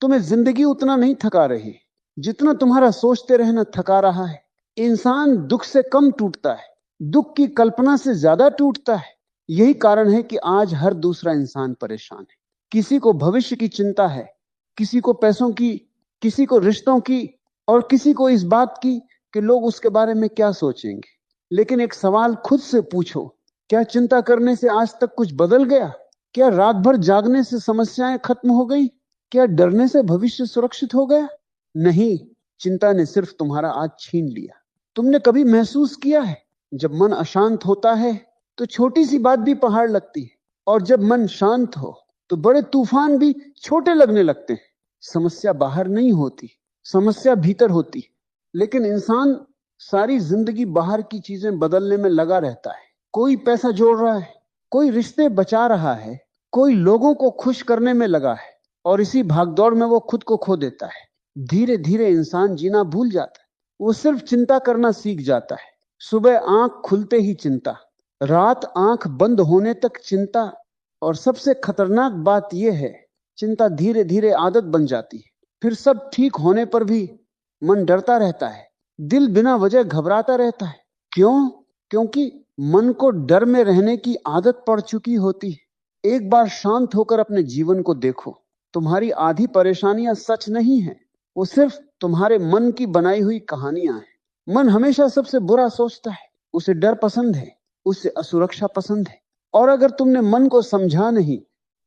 तुम्हें जिंदगी उतना नहीं थका रही जितना तुम्हारा सोचते रहना थका रहा है। इंसान दुख से कम टूटता है, दुख की कल्पना से ज्यादा टूटता है। यही कारण है कि आज हर दूसरा इंसान परेशान है। किसी को भविष्य की चिंता है, किसी को पैसों की, किसी को रिश्तों की, और किसी को इस बात की कि लोग उसके बारे में क्या सोचेंगे। लेकिन एक सवाल खुद से पूछो, क्या चिंता करने से आज तक कुछ बदल गया? क्या रात भर जागने से समस्याएं खत्म हो गई? क्या डरने से भविष्य सुरक्षित हो गया? नहीं, चिंता ने सिर्फ तुम्हारा आज छीन लिया। तुमने कभी महसूस किया है, जब मन अशांत होता है तो छोटी सी बात भी पहाड़ लगती है, और जब मन शांत हो तो बड़े तूफान भी छोटे लगने लगते हैं। समस्या बाहर नहीं होती, समस्या भीतर होती। लेकिन इंसान सारी जिंदगी बाहर की चीजें बदलने में लगा रहता है। कोई पैसा जोड़ रहा है, कोई रिश्ते बचा रहा है, कोई लोगों को खुश करने में लगा है, और इसी भागदौड़ में वो खुद को खो देता है। धीरे धीरे इंसान जीना भूल जाता है, वो सिर्फ चिंता करना सीख जाता है। सुबह आंख खुलते ही चिंता, रात आंख बंद होने तक चिंता, और सबसे खतरनाक बात यह है, चिंता धीरे धीरे आदत बन जाती है। फिर सब ठीक होने पर भी मन डरता रहता है, दिल बिना वजह घबराता रहता है। क्यों? क्योंकि मन को डर में रहने की आदत पड़ चुकी होती है। एक बार शांत होकर अपने जीवन को देखो, तुम्हारी आधी परेशानियां सच नहीं है, वो सिर्फ तुम्हारे मन की बनाई हुई कहानियां हैं। मन हमेशा सबसे बुरा सोचता है, उसे डर पसंद है, उसे असुरक्षा पसंद है। और अगर तुमने मन को समझा नहीं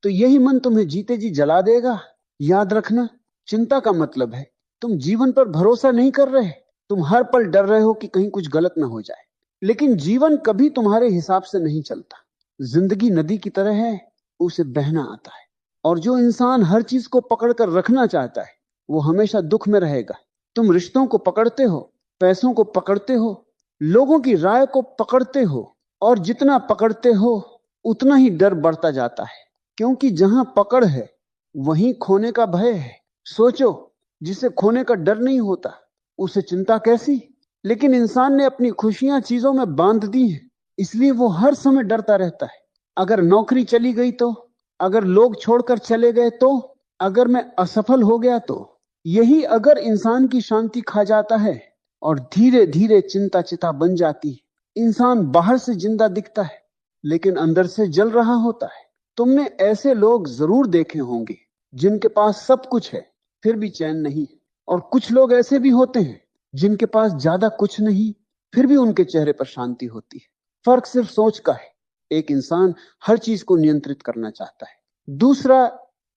तो यही मन तुम्हें जीते जी जला देगा। याद रखना, चिंता का मतलब है तुम जीवन पर भरोसा नहीं कर रहे, तुम हर पल डर रहे हो कि कहीं कुछ गलत ना हो जाए। लेकिन जीवन कभी तुम्हारे हिसाब से नहीं चलता। जिंदगी नदी की तरह है, उसे बहना आता है। और जो इंसान हर चीज को पकड़ कर रखना चाहता है वो हमेशा दुख में रहेगा। तुम रिश्तों को पकड़ते हो, पैसों को पकड़ते हो, लोगों की राय को पकड़ते हो, और जितना पकड़ते हो उतना ही डर बढ़ता जाता है। क्योंकि जहां पकड़ है वहीं खोने का भय है। सोचो, जिसे खोने का डर नहीं होता उसे चिंता कैसी। लेकिन इंसान ने अपनी खुशियां चीजों में बांध दी हैं, इसलिए वो हर समय डरता रहता है। अगर नौकरी चली गई तो, अगर लोग छोड़कर चले गए तो, अगर मैं असफल हो गया तो, यही अगर इंसान की शांति खा जाता है, और धीरे धीरे चिंता चिता बन जाती है। इंसान बाहर से जिंदा दिखता है लेकिन अंदर से जल रहा होता है। तुमने ऐसे लोग जरूर देखे होंगे जिनके पास सब कुछ है फिर भी चैन नहीं, और कुछ लोग ऐसे भी होते हैं जिनके पास ज्यादा कुछ नहीं फिर भी उनके चेहरे पर शांति होती है। फर्क सिर्फ सोच का है। एक इंसान हर चीज को नियंत्रित करना चाहता है, दूसरा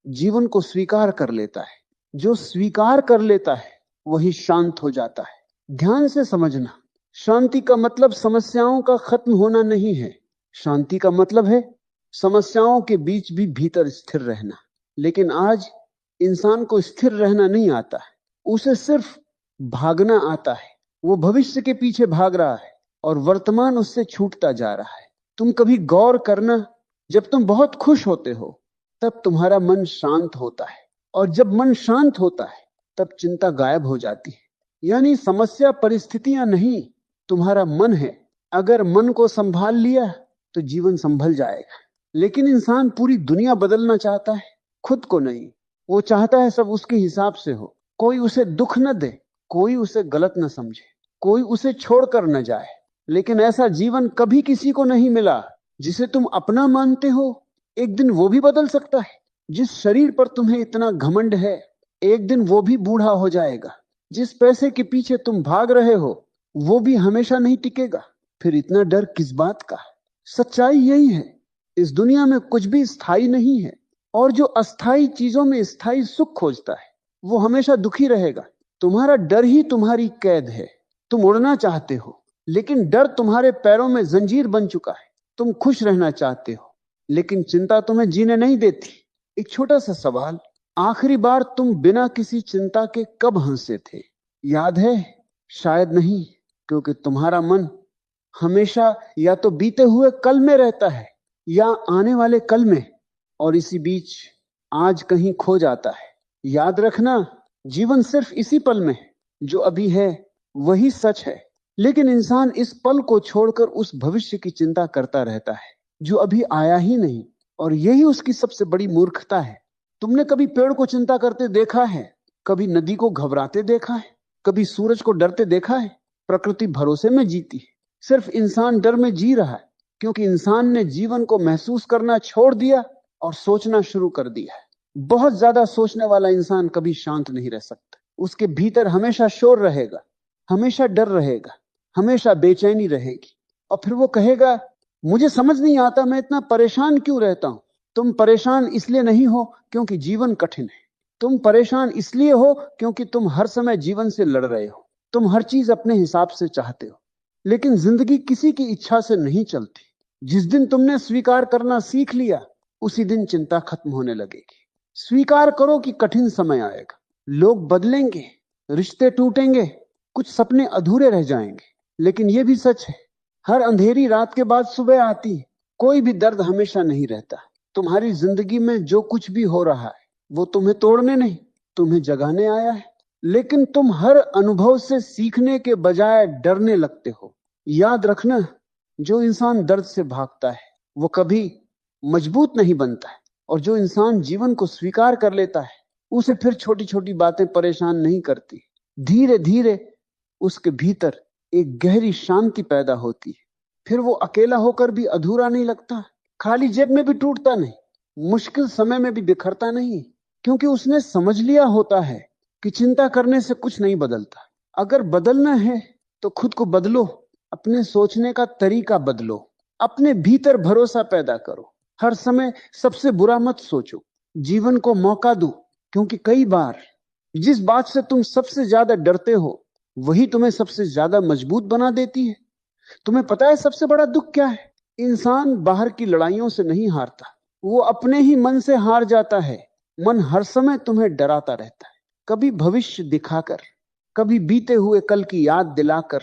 जीवन को स्वीकार कर लेता है। जो स्वीकार कर लेता है वही शांत हो जाता है। ध्यान से समझना, शांति का मतलब समस्याओं का खत्म होना नहीं है। शांति का मतलब है समस्याओं के बीच भी भीतर स्थिर रहना। लेकिन आज इंसान को स्थिर रहना नहीं आता है, उसे सिर्फ भागना आता है। वो भविष्य के पीछे भाग रहा है और वर्तमान उससे छूटता जा रहा है। तुम कभी गौर करना, जब तुम बहुत खुश होते हो तब तुम्हारा मन शांत होता है, और जब मन शांत होता है तब चिंता गायब हो जाती है। यानी समस्या परिस्थितियां नहीं, तुम्हारा मन है। अगर मन को संभाल लिया तो जीवन संभल जाएगा। लेकिन इंसान पूरी दुनिया बदलना चाहता है, खुद को नहीं। वो चाहता है सब उसके हिसाब से हो, कोई उसे दुख न दे, कोई उसे गलत न समझे, कोई उसे छोड़कर न जाए। लेकिन ऐसा जीवन कभी किसी को नहीं मिला जिसे तुम अपना मानते हो। एक दिन वो भी बदल सकता है। जिस शरीर पर तुम्हें इतना घमंड है, एक दिन वो भी बूढ़ा हो जाएगा। जिस पैसे के पीछे तुम भाग रहे हो वो भी हमेशा नहीं टिकेगा। फिर इतना डर किस बात का? सच्चाई यही है, इस दुनिया में कुछ भी स्थायी नहीं है, और जो अस्थाई चीजों में स्थायी सुख खोजता है वो हमेशा दुखी रहेगा। तुम्हारा डर ही तुम्हारी कैद है। तुम उड़ना चाहते हो लेकिन डर तुम्हारे पैरों में जंजीर बन चुका है। तुम खुश रहना चाहते हो लेकिन चिंता तुम्हें जीने नहीं देती। एक छोटा सा सवाल, आखिरी बार तुम बिना किसी चिंता के कब हंसे थे? याद है? शायद नहीं, क्योंकि तुम्हारा मन हमेशा या तो बीते हुए कल में रहता है या आने वाले कल में, और इसी बीच आज कहीं खो जाता है। याद रखना, जीवन सिर्फ इसी पल में है। जो अभी है वही सच है। लेकिन इंसान इस पल को छोड़कर उस भविष्य की चिंता करता रहता है जो अभी आया ही नहीं, और यही उसकी सबसे बड़ी मूर्खता है। तुमने कभी पेड़ को चिंता करते देखा है? कभी नदी को घबराते देखा है? कभी सूरज को डरते देखा है? प्रकृति भरोसे में जीती है। सिर्फ इंसान डर में जी रहा है, क्योंकि इंसान ने जीवन को महसूस करना छोड़ दिया और सोचना शुरू कर दिया है। बहुत ज्यादा सोचने वाला इंसान कभी शांत नहीं रह सकता। उसके भीतर हमेशा शोर रहेगा, हमेशा डर रहेगा, हमेशा बेचैनी रहेगी। और फिर वो कहेगा, मुझे समझ नहीं आता मैं इतना परेशान क्यों रहता हूं। तुम परेशान इसलिए नहीं हो क्योंकि जीवन कठिन है। तुम परेशान इसलिए हो क्योंकि तुम हर समय जीवन से लड़ रहे हो। तुम हर चीज अपने हिसाब से चाहते हो, लेकिन जिंदगी किसी की इच्छा से नहीं चलती। जिस दिन तुमने स्वीकार करना सीख लिया, उसी दिन चिंता खत्म होने लगेगी। स्वीकार करो कि कठिन समय आएगा, लोग बदलेंगे, रिश्ते टूटेंगे, कुछ सपने अधूरे रह जाएंगे। लेकिन यह भी सच है, हर अंधेरी रात के बाद सुबह आती है। कोई भी दर्द हमेशा नहीं रहता। तुम्हारी जिंदगी में जो कुछ भी हो रहा है वो तुम्हें तोड़ने नहीं, तुम्हें जगाने आया है। लेकिन तुम हर अनुभव से सीखने के बजाय डरने लगते हो। याद रखना, जो इंसान दर्द से भागता है वो कभी मजबूत नहीं बनता है, और जो इंसान जीवन को स्वीकार कर लेता है उसे फिर छोटी छोटी बातें परेशान नहीं करती। धीरे धीरे उसके भीतर एक गहरी शांति पैदा होती है। फिर वो अकेला होकर भी अधूरा नहीं लगता, खाली जेब में भी टूटता नहीं, मुश्किल समय में भी बिखरता नहीं, क्योंकि उसने समझ लिया होता है कि चिंता करने से कुछ नहीं बदलता। अगर बदलना है तो खुद को बदलो, अपने सोचने का तरीका बदलो, अपने भीतर भरोसा पैदा करो। हर समय सबसे बुरा मत सोचो, जीवन को मौका दो, क्योंकि कई बार जिस बात से तुम सबसे ज्यादा डरते हो वही तुम्हें सबसे ज्यादा मजबूत बना देती है। तुम्हें पता है सबसे बड़ा दुख क्या है? इंसान बाहर की लड़ाइयों से नहीं हारता, वो अपने ही मन से हार जाता है। मन हर समय तुम्हें डराता रहता है, कभी भविष्य दिखाकर, कभी बीते हुए कल की याद दिलाकर,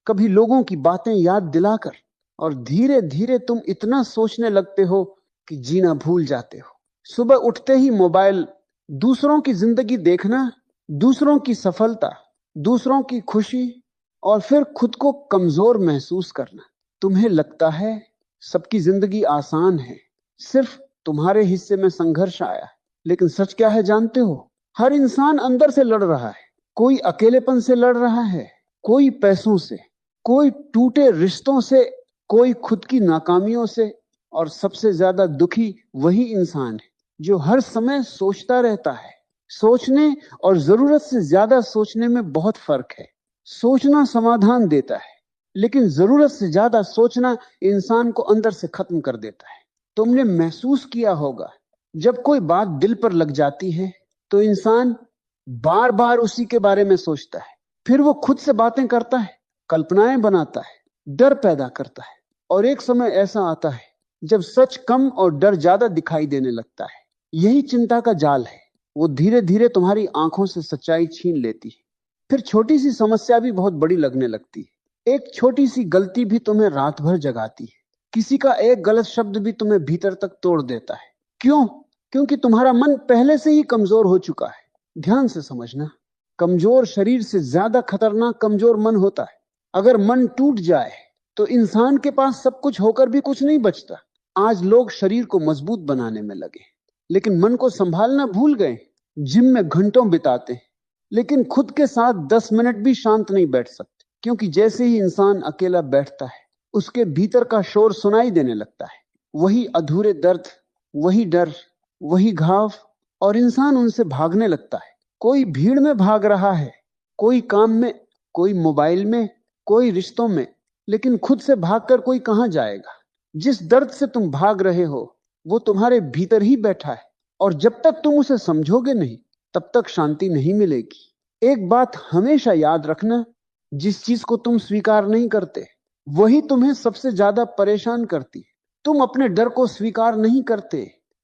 कभी लोगों की बातें याद दिलाकर। और धीरे धीरे तुम इतना सोचने लगते हो कि जीना भूल जाते हो। सुबह उठते ही मोबाइल, दूसरों की जिंदगी देखना, दूसरों की सफलता, दूसरों की खुशी, और फिर खुद को कमजोर महसूस करना। तुम्हें लगता है सबकी जिंदगी आसान है, सिर्फ तुम्हारे हिस्से में संघर्ष आया है। लेकिन सच क्या है जानते हो? हर इंसान अंदर से लड़ रहा है। कोई अकेलेपन से लड़ रहा है, कोई पैसों से, कोई टूटे रिश्तों से, कोई खुद की नाकामियों से। और सबसे ज्यादा दुखी वही इंसान है जो हर समय सोचता रहता है। सोचने और जरूरत से ज्यादा सोचने में बहुत फर्क है। सोचना समाधान देता है, लेकिन जरूरत से ज्यादा सोचना इंसान को अंदर से खत्म कर देता है। तुमने महसूस किया होगा, जब कोई बात दिल पर लग जाती है तो इंसान बार बार उसी के बारे में सोचता है। फिर वो खुद से बातें करता है, कल्पनाएं बनाता है, डर पैदा करता है। और एक समय ऐसा आता है जब सच कम और डर ज्यादा दिखाई देने लगता है। यही चिंता का जाल है, वो धीरे धीरे तुम्हारी आंखों से सच्चाई छीन लेती है। फिर छोटी सी समस्या भी बहुत बड़ी लगने लगती है। एक छोटी सी गलती भी तुम्हें रात भर जगाती है। किसी का एक गलत शब्द भी तुम्हें भीतर तक तोड़ देता है। क्यों? क्योंकि तुम्हारा मन पहले से ही कमजोर हो चुका है। ध्यान से समझना, कमजोर शरीर से ज्यादा खतरनाक कमजोर मन होता है। अगर मन टूट जाए तो इंसान के पास सब कुछ होकर भी कुछ नहीं बचता। आज लोग शरीर को मजबूत बनाने में लगे, लेकिन मन को संभालना भूल गए। जिम में घंटों बिताते हैं, लेकिन खुद के साथ 10 मिनट भी शांत नहीं बैठ सकते, क्योंकि जैसे ही इंसान अकेला बैठता है उसके भीतर का शोर सुनाई देने लगता है। वही अधूरे दर्द, वही डर, वही घाव, और इंसान उनसे भागने लगता है। कोई भीड़ में भाग रहा है, कोई काम में, कोई मोबाइल में, कोई रिश्तों में, लेकिन खुद से भागकर कोई कहां जाएगा? जिस दर्द से तुम भाग रहे हो वो तुम्हारे भीतर ही बैठा है, और जब तक तुम उसे समझोगे नहीं तब तक शांति नहीं मिलेगी। एक बात हमेशा याद रखना, जिस चीज को तुम स्वीकार नहीं करते वही तुम्हें सबसे ज्यादा परेशान करती है। तुम अपने डर को स्वीकार नहीं करते,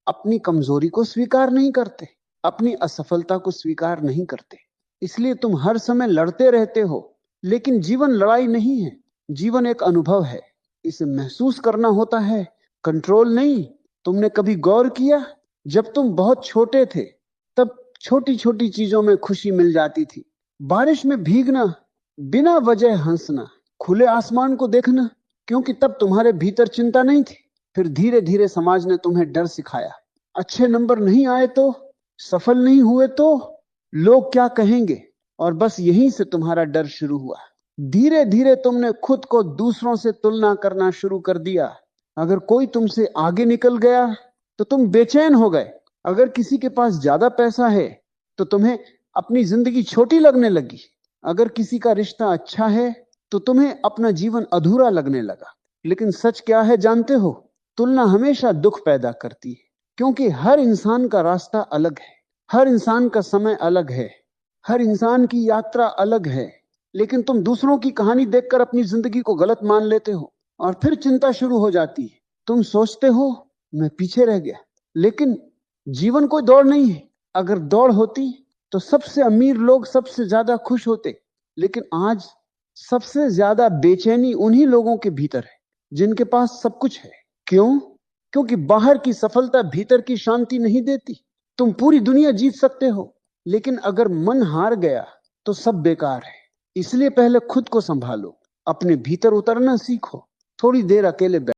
अपनी कमजोरी को स्वीकार नहीं करते, अपनी असफलता को स्वीकार नहीं करते, इसलिए तुम हर समय लड़ते रहते हो। लेकिन जीवन लड़ाई नहीं है, जीवन एक अनुभव है, इसे महसूस करना होता है, कंट्रोल नहीं। तुमने कभी गौर किया, जब तुम बहुत छोटे थे तब छोटी छोटी चीजों में खुशी मिल जाती थी। बारिश में भीगना, बिना वजह हंसना, खुले आसमान को देखना, क्योंकि तब तुम्हारे भीतर चिंता नहीं थी। फिर धीरे धीरे समाज ने तुम्हें डर सिखाया। अच्छे नंबर नहीं आए तो सफल नहीं हुए तो लोग क्या कहेंगे, और बस यहीं से तुम्हारा डर शुरू हुआ। धीरे धीरे तुमने खुद को दूसरों से तुलना करना शुरू कर दिया। अगर कोई तुमसे आगे निकल गया तो तुम बेचैन हो गए। अगर किसी के पास ज्यादा पैसा है तो तुम्हें अपनी जिंदगी छोटी लगने लगी। अगर किसी का रिश्ता अच्छा है तो तुम्हें अपना जीवन अधूरा लगने लगा। लेकिन सच क्या है जानते हो? तुलना हमेशा दुख पैदा करती है, क्योंकि हर इंसान का रास्ता अलग है, हर इंसान का समय अलग है, हर इंसान की यात्रा अलग है। लेकिन तुम दूसरों की कहानी देखकर अपनी जिंदगी को गलत मान लेते हो और फिर चिंता शुरू हो जाती है। तुम सोचते हो मैं पीछे रह गया। लेकिन जीवन कोई दौड़ नहीं है। अगर दौड़ होती तो सबसे अमीर लोग सबसे ज्यादा खुश होते। लेकिन आज सबसे ज्यादा बेचैनी उन्हीं लोगों के भीतर है जिनके पास सब कुछ है। क्यों? क्योंकि बाहर की सफलता भीतर की शांति नहीं देती। तुम पूरी दुनिया जीत सकते हो, लेकिन अगर मन हार गया तो सब बेकार है। इसलिए पहले खुद को संभालो, अपने भीतर उतरना सीखो। थोड़ी देर अकेले